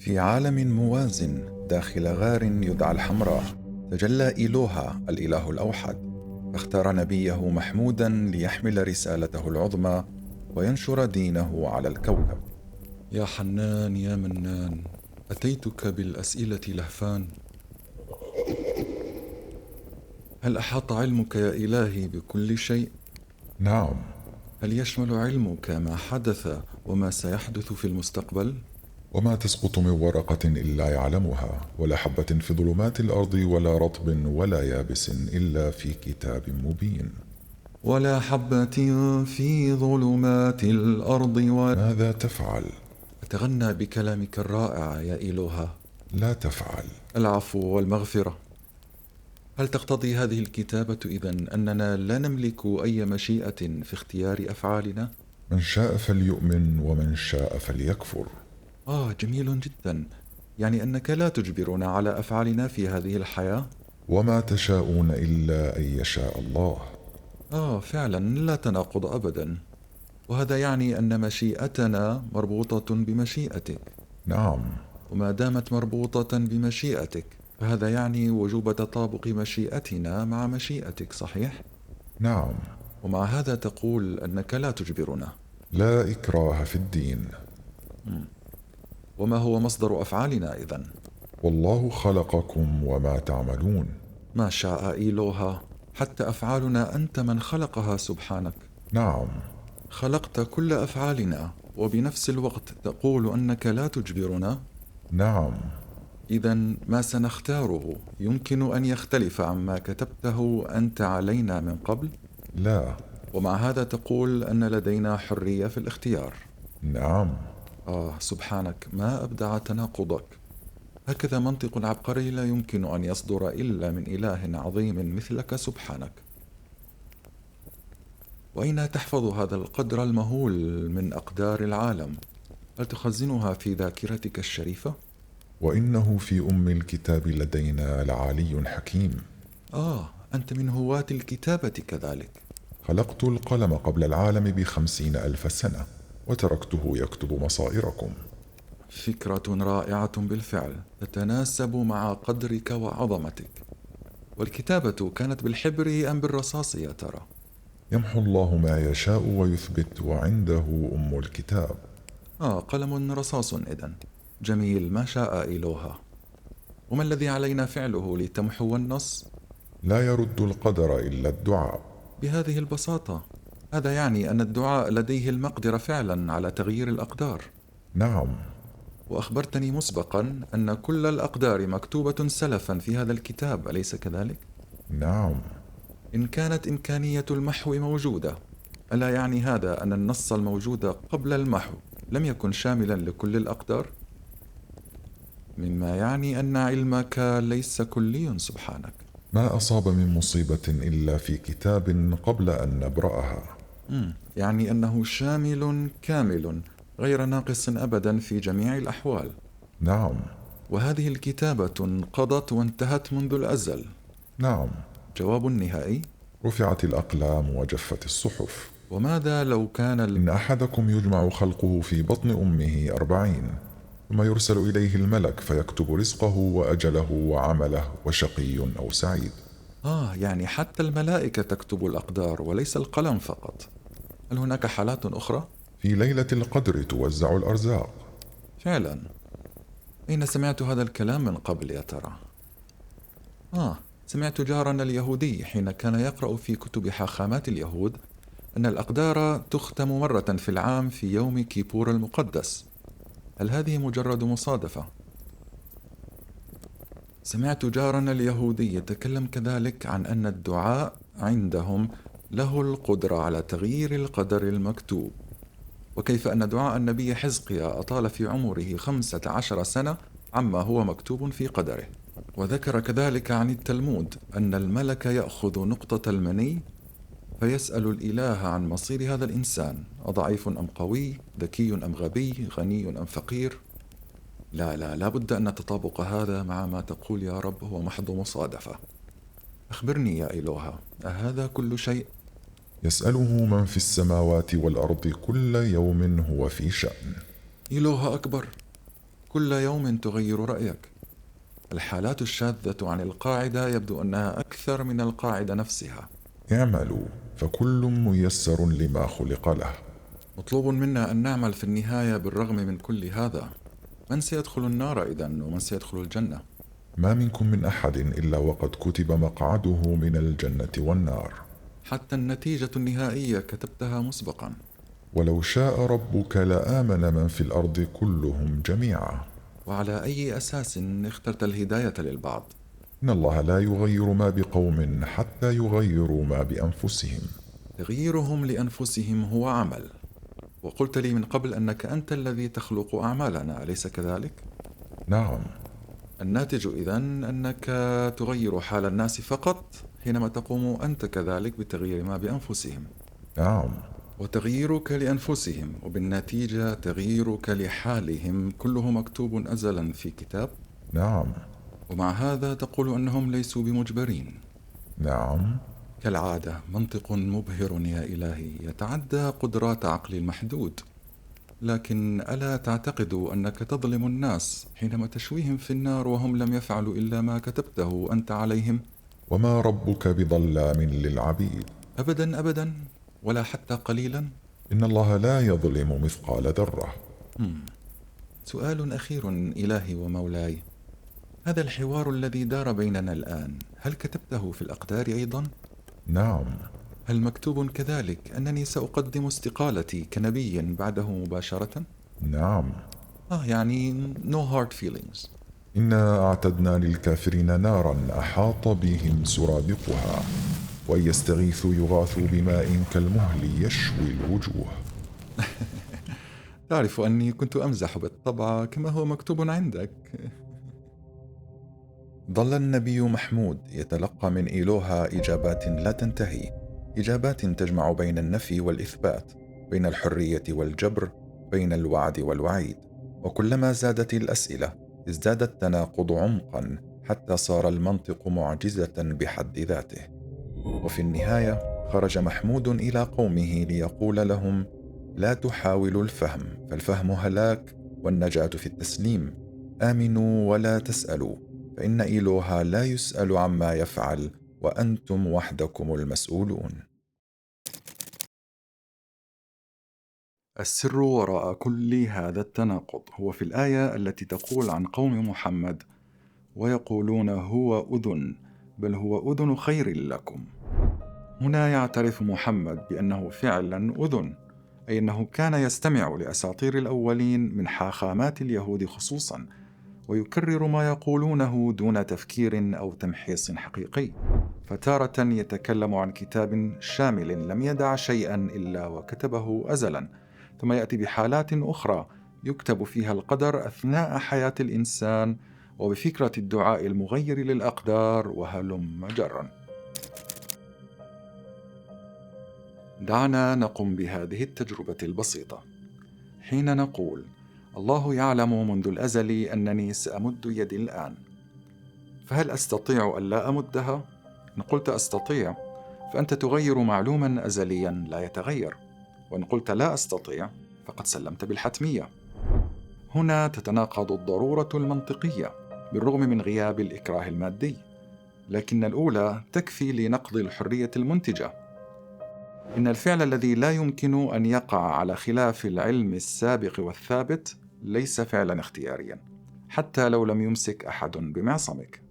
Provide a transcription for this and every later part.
في عالم موازٍ داخل غار يدعى الحمراء، تجلى إيلوها الإله الأوحد، فاختار نبيه محمودًا ليحمل رسالته العظمى وينشر دينه على الكوكب. يا حنان يا منان، أتيتك بالأسئلة لهفان. هل أحاط علمك يا إلهي بكل شيء؟ نعم. هل يشمل علمك ما حدث وما سيحدث في المستقبل؟ وما تسقط من ورقة إلا يعلمها، ولا حبة في ظلمات الأرض ولا رطب ولا يابس إلا في كتاب مبين. ولا حبة في ظلمات الأرض ماذا تفعل؟ أتغنى بكلامك الرائع يا إلهة. لا تفعل. العفو والمغفرة. هل تقتضي هذه الكتابة إذن أننا لا نملك أي مشيئة في اختيار أفعالنا؟ من شاء فليؤمن ومن شاء فليكفر. جميل جدا. يعني أنك لا تجبرنا على أفعالنا في هذه الحياة؟ وما تشاءون إلا أن يشاء الله. فعلا لا تناقض أبدا. وهذا يعني أن مشيئتنا مربوطة بمشيئتك. نعم. وما دامت مربوطة بمشيئتك فهذا يعني وجوب تطابق مشيئتنا مع مشيئتك، صحيح؟ نعم. ومع هذا تقول أنك لا تجبرنا. لا إكراه في الدين. وما هو مصدر أفعالنا إذن؟ والله خلقكم وما تعملون. ما شاء إيلوها، حتى أفعالنا أنت من خلقها سبحانك. نعم. خلقت كل أفعالنا وبنفس الوقت تقول أنك لا تجبرنا؟ نعم. إذن ما سنختاره يمكن أن يختلف عما كتبته أنت علينا من قبل؟ لا. ومع هذا تقول أن لدينا حرية في الاختيار. نعم. سبحانك، ما أبدع تناقضك. هكذا منطق عبقري لا يمكن أن يصدر إلا من إله عظيم مثلك سبحانك. وأين تحفظ هذا القدر المهول من أقدار العالم؟ هل تخزنها في ذاكرتك الشريفة؟ وإنه في أم الكتاب لدينا لعلي حكيم. أنت من هواة الكتابة كذلك. خلقت القلم قبل العالم ب50,000 سنة، وتركته يكتب مصائركم. فكرة رائعة بالفعل، تتناسب مع قدرك وعظمتك. والكتابة كانت بالحبر أم بالرصاص يا ترى؟ يمحو الله ما يشاء ويثبت، وعنده أم الكتاب. قلم رصاص إذن. جميل، ما شاء إلهها. وما الذي علينا فعله لتمحو النص؟ لا يرد القدر إلا الدعاء. بهذه البساطة؟ هذا يعني أن الدعاء لديه المقدرة فعلا على تغيير الأقدار. نعم. وأخبرتني مسبقا أن كل الأقدار مكتوبة سلفا في هذا الكتاب، أليس كذلك؟ نعم. إن كانت إمكانية المحو موجودة، ألا يعني هذا أن النص الموجود قبل المحو لم يكن شاملا لكل الأقدار؟ مما يعني أن علمك ليس كلي سبحانك. ما أصاب من مصيبة إلا في كتاب قبل أن نبرأها. يعني أنه شامل كامل غير ناقص أبدا في جميع الأحوال. نعم. وهذه الكتابة انقضت وانتهت منذ الأزل. نعم. جواب نهائي؟ رفعت الأقلام وجفت الصحف. وماذا لو كان إن أحدكم يجمع خلقه في بطن أمه 40، ثم يرسل إليه الملك فيكتب رزقه وأجله وعمله وشقي أو سعيد. يعني حتى الملائكة تكتب الأقدار وليس القلم فقط. هل هناك حالات أخرى؟ في ليلة القدر توزع الأرزاق. فعلا. أين سمعت هذا الكلام من قبل يا ترى؟ سمعت جارنا اليهودي حين كان يقرأ في كتب حاخامات اليهود أن الأقدار تختم مرة في العام في يوم كيبور المقدس. هل هذه مجرد مصادفة؟ سمعت جارنا اليهودي يتكلم كذلك عن أن الدعاء عندهم له القدرة على تغيير القدر المكتوب، وكيف أن دعاء النبي حزقيا أطال في عمره 15 سنة عما هو مكتوب في قدره. وذكر كذلك عن التلمود أن الملك يأخذ نقطة المني فيسأل الإله عن مصير هذا الإنسان، أضعيف أم قوي، ذكي أم غبي، غني أم فقير. لا بد أن تطابق هذا مع ما تقول يا رب هو محض مصادفة. أخبرني يا إلهة، أهذا كل شيء؟ يسأله من في السماوات والأرض كل يوم هو في شأن. إله أكبر. كل يوم تغير رأيك. الحالات الشاذة عن القاعدة يبدو أنها أكثر من القاعدة نفسها. اعملوا فكل ميسر لما خلق له. مطلوب منا أن نعمل في النهاية بالرغم من كل هذا. من سيدخل النار إذن ومن سيدخل الجنة؟ ما منكم من أحد إلا وقد كتب مقعده من الجنة والنار. حتى النتيجة النهائية كتبتها مسبقا. ولو شاء ربك لآمن من في الأرض كلهم جميعا. وعلى أي أساس اخترت الهداية للبعض؟ إن الله لا يغير ما بقوم حتى يغيروا ما بأنفسهم. تغييرهم لأنفسهم هو عمل. وقلت لي من قبل أنك أنت الذي تخلق أعمالنا، أليس كذلك؟ نعم. الناتج إذن أنك تغير حال الناس فقط حينما تقوم أنت كذلك بتغيير ما بأنفسهم. نعم. وتغييرك لأنفسهم وبالنتيجة تغييرك لحالهم كله مكتوب أزلا في كتاب. نعم. ومع هذا تقول أنهم ليسوا بمجبرين. نعم. كالعادة منطق مبهر يا إلهي يتعدى قدرات عقلي المحدود. لكن ألا تعتقد أنك تظلم الناس حينما تشويهم في النار وهم لم يفعلوا إلا ما كتبته أنت عليهم؟ وما ربك بظلام للعبيد. أبدا أبدا، ولا حتى قليلا. إن الله لا يظلم مثقال ذرة. سؤال أخير إلهي ومولاي، هذا الحوار الذي دار بيننا الآن هل كتبته في الأقدار أيضا؟ نعم. هل مكتوب كذلك أنني سأقدم استقالتي كنبي بعده مباشرة؟ نعم. يعني no hard feelings. إنا أعتدنا للكافرين نارا أحاط بهم سرادقها وإن يستغيثوا يغاثوا بماء كالمهل يشوي الوجوه. تعرف أني كنت أمزح بالطبع كما هو مكتوب عندك. ظل النبي محمود يتلقى من إيلوها إجابات لا تنتهي، إجابات تجمع بين النفي والإثبات، بين الحرية والجبر، بين الوعد والوعيد. وكلما زادت الأسئلة ازداد التناقض عمقا حتى صار المنطق معجزة بحد ذاته. وفي النهاية خرج محمود إلى قومه ليقول لهم: لا تحاولوا الفهم، فالفهم هلاك والنجاة في التسليم. آمنوا ولا تسألوا، فإن إيلوها لا يسأل عما يفعل وأنتم وحدكم المسؤولون. السر وراء كل هذا التناقض هو في الآية التي تقول عن قوم محمد: ويقولون هو أذن، بل هو أذن خير لكم. هنا يعترف محمد بأنه فعلا أذن، أي أنه كان يستمع لأساطير الأولين من حاخامات اليهود خصوصا، ويكرر ما يقولونه دون تفكير أو تمحيص حقيقي. فتارة يتكلم عن كتاب شامل لم يدع شيئا إلا وكتبه أزلا، ثم يأتي بحالات أخرى يكتب فيها القدر أثناء حياة الإنسان، وبفكرة الدعاء المغير للأقدار وهلم جرا. دعنا نقم بهذه التجربة البسيطة. حين نقول الله يعلم منذ الأزل أنني سأمد يدي الآن، فهل أستطيع ألا أمدها؟ إن قلت أستطيع فأنت تغير معلوما أزليا لا يتغير، وإن قلت لا أستطيع فقد سلمت بالحتمية. هنا تتناقض الضرورة المنطقية بالرغم من غياب الإكراه المادي، لكن الأولى تكفي لنقض الحرية المنتجة. إن الفعل الذي لا يمكن أن يقع على خلاف العلم السابق والثابت ليس فعلا اختياريا، حتى لو لم يمسك أحد بمعصمك.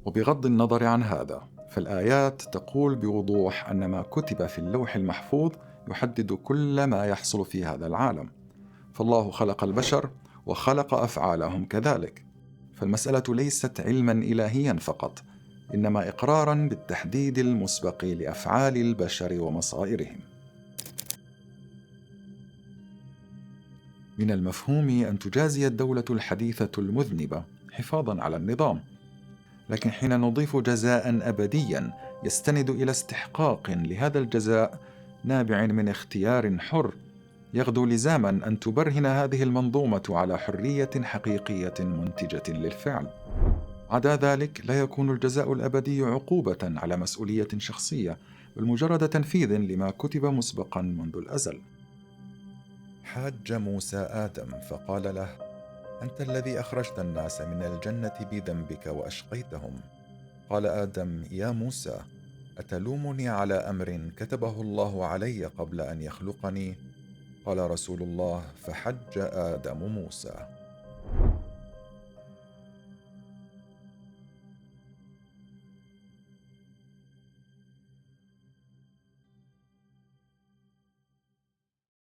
وبغض النظر عن هذا، فالآيات تقول بوضوح أن ما كتب في اللوح المحفوظ يحدد كل ما يحصل في هذا العالم. فالله خلق البشر وخلق أفعالهم كذلك، فالمسألة ليست علما إلهيا فقط، إنما إقرارا بالتحديد المسبق لأفعال البشر ومصائرهم. من المفهوم أن تجازي الدولة الحديثة المذنبة حفاظا على النظام، لكن حين نضيف جزاء أبديا يستند إلى استحقاق لهذا الجزاء نابع من اختيار حر، يغدو لزاما أن تبرهن هذه المنظومة على حرية حقيقية منتجة للفعل. عدا ذلك لا يكون الجزاء الأبدي عقوبة على مسؤولية شخصية، بل مجرد تنفيذ لما كتب مسبقا منذ الأزل. حاج موسى آدم فقال له: أنت الذي أخرجت الناس من الجنة بذنبك وأشقيتهم. قال آدم: يا موسى، أتلومني على أمر كتبه الله علي قبل أن يخلقني؟ قال رسول الله: فحج آدم موسى.